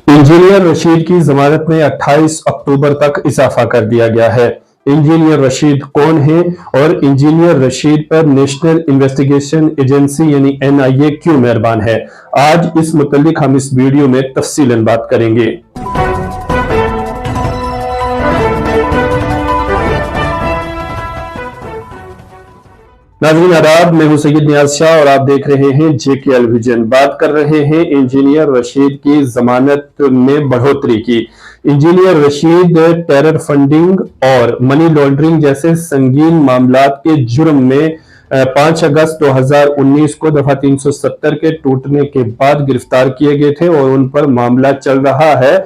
Engineer Rashid की जमानत में 28 अक्टूबर तक इजाफा कर दिया गया है। इंजीनियर रशीद कौन है और इंजीनियर रशीद पर नेशनल इन्वेस्टिगेशन एजेंसी यानी NIA क्यों मेहरबान है, आज इस मुतल्लिक हम इस वीडियो में तफसीलन बात करेंगे। नाज़रीन आदाब, मैं हूं सैयद नियाज शाह और आप देख रहे हैं JKL विजन। बात कर रहे हैं इंजीनियर रशीद की जमानत में बढ़ोतरी की। इंजीनियर रशीद टेरर फंडिंग और मनी लॉन्ड्रिंग जैसे संगीन मामलात के जुर्म में 5 अगस्त 2019 को दफा 370 के टूटने के बाद गिरफ्तार किए गए थे और उन पर मामला चल रहा है।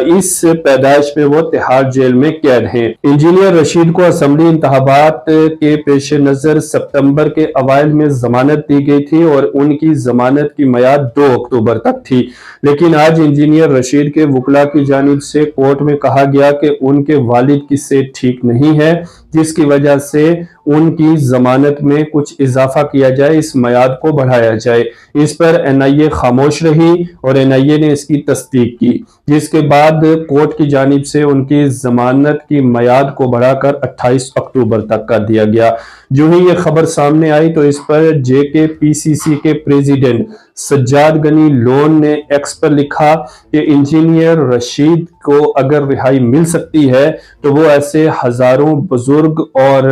इस पैदाइश में वो तिहाड़ जेल में कैद हैं। इंजीनियर रशीद को असेंबली इंतखाबात के पेश नजर सितंबर के अवाइल में जमानत दी गई थी और उनकी जमानत की मियाद 2 अक्टूबर तक थी, लेकिन आज इंजीनियर रशीद के वकला की जानिब से कोर्ट में कहा गया कि उनके वालिद की सेहत ठीक नहीं है, जिसकी वजह से उनकी जमानत में कुछ इजाफा किया जाए, इस मियाद को बढ़ाया जाए। इस पर NIA खामोश रही और NIA ने इसकी तस्दीक की, जिसके बाद कोर्ट की जानिब से उनकी जमानत की मियाद को बढ़ाकर 28 अक्टूबर तक कर दिया गया। जो ही ये खबर सामने आई तो इस पर JKPCC के प्रेसिडेंट सज्जाद गनी लोन ने एक्स पर लिखा कि इंजीनियर रशीद को अगर रिहाई मिल सकती है तो वो ऐसे हजारों बुजुर्ग और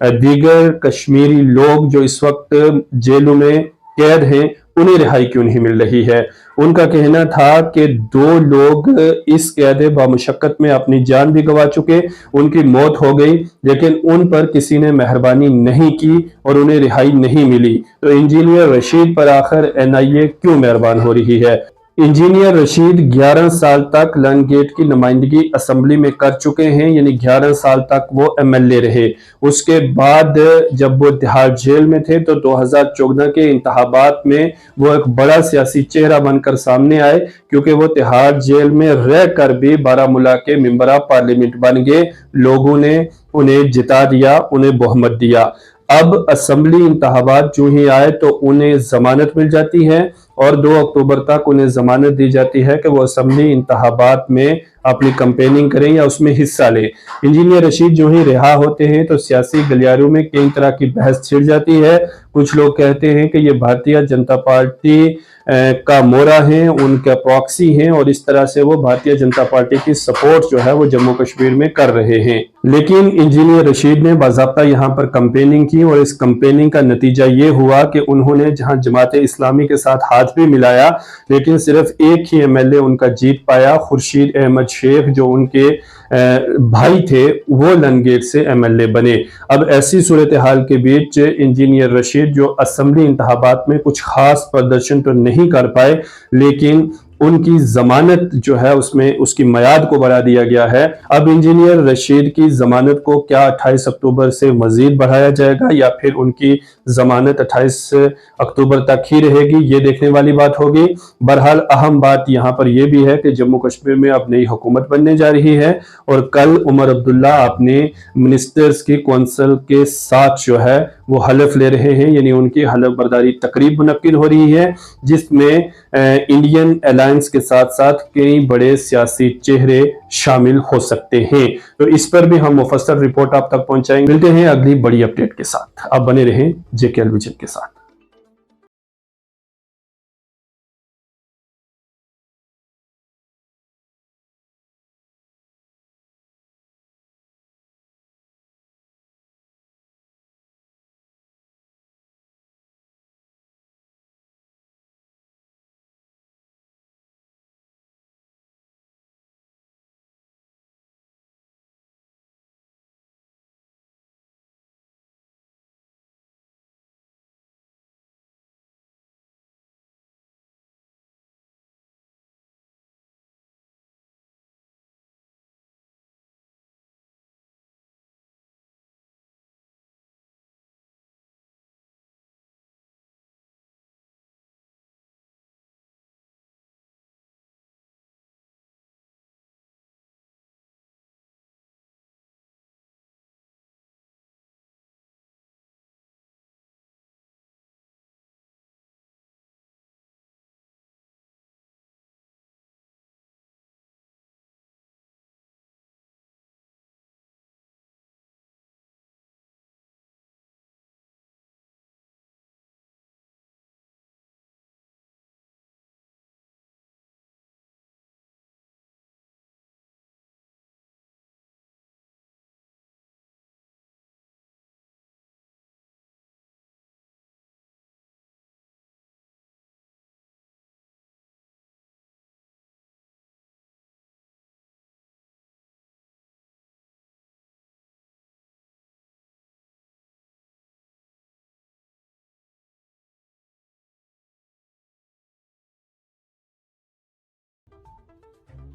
दीगर कश्मीरी लोग जो इस वक्त जेलों में कैद हैं उन्हें रिहाई क्यों नहीं मिल रही है। उनका कहना था कि 2 लोग इस कैद बामुशक्कत में अपनी जान भी गंवा चुके, उनकी मौत हो गई, लेकिन उन पर किसी ने मेहरबानी नहीं की और उन्हें रिहाई नहीं मिली। तो इंजीनियर रशीद पर आखिर NIA क्यों मेहरबान हो रही है। इंजीनियर रशीद 11 साल तक लन गेट की नुमाइंदगी असेंबली में कर चुके हैं, यानी 11 साल तक वो MLA रहे। उसके बाद जब वो तिहाड़ जेल में थे तो 2014 के इंतखाबात में वो एक बड़ा सियासी चेहरा बनकर सामने आए, क्योंकि वो तिहाड़ जेल में रह कर भी बारामूला के मेंबर ऑफ पार्लियामेंट बन गए। लोगों ने उन्हें जिता दिया, उन्हें बहुमत दिया। अब असेंबली इंतखाबात जो ही आए तो उन्हें जमानत मिल जाती है और 2 अक्टूबर तक उन्हें जमानत दी जाती है कि वो असेंबली इंतखाबात में अपनी कैंपेनिंग करें या उसमें हिस्सा लें। इंजीनियर रशीद जो ही रिहा होते हैं तो सियासी गलियारों में कई तरह की बहस छिड़ जाती है। कुछ लोग कहते हैं कि ये भारतीय जनता पार्टी का मोरा है, उनका प्रॉक्सी हैं और इस तरह से वो भारतीय जनता पार्टी की सपोर्ट जो है वो जम्मू कश्मीर में कर रहे हैं। लेकिन इंजीनियर रशीद ने बाज़ाब्ता यहाँ पर कैंपेनिंग की और इस कैंपेनिंग का नतीजा ये हुआ कि उन्होंने जहाँ जमात इस्लामी के साथ हाथ भी मिलाया, लेकिन सिर्फ एक ही MLA उनका जीत पाया, खुर्शीद अहमद शेख, जो उनके भाई थे, वो लन गेट से MLA बने। अब ऐसी सूरत हाल के बीच इंजीनियर रशीद जो असेंबली इंतखाबात में कुछ खास प्रदर्शन तो नहीं कर पाए, लेकिन उनकी जमानत जो है उसमें उसकी मियाद को बढ़ा दिया गया है। अब इंजीनियर रशीद की जमानत को क्या 28 अक्टूबर से मजीद बढ़ाया जाएगा या फिर उनकी जमानत 28 अक्टूबर तक ही रहेगी, ये देखने वाली बात होगी। बहरहाल अहम बात यहाँ पर यह भी है कि जम्मू कश्मीर में अब नई हुकूमत बनने जा रही है और कल उमर अब्दुल्ला अपने मिनिस्टर्स की कौंसिल के साथ जो है वो हलफ ले रहे हैं, यानी उनकी हलफ बर्दारी तकरीब मुनक्किद हो रही है, जिसमें इंडियन अलायंस के साथ साथ कई बड़े सियासी चेहरे शामिल हो सकते हैं। तो इस पर भी हम मुफस्सल रिपोर्ट आप तक पहुंचाएंगे। मिलते हैं अगली बड़ी अपडेट के साथ। आप बने रहें JKL विजन के साथ।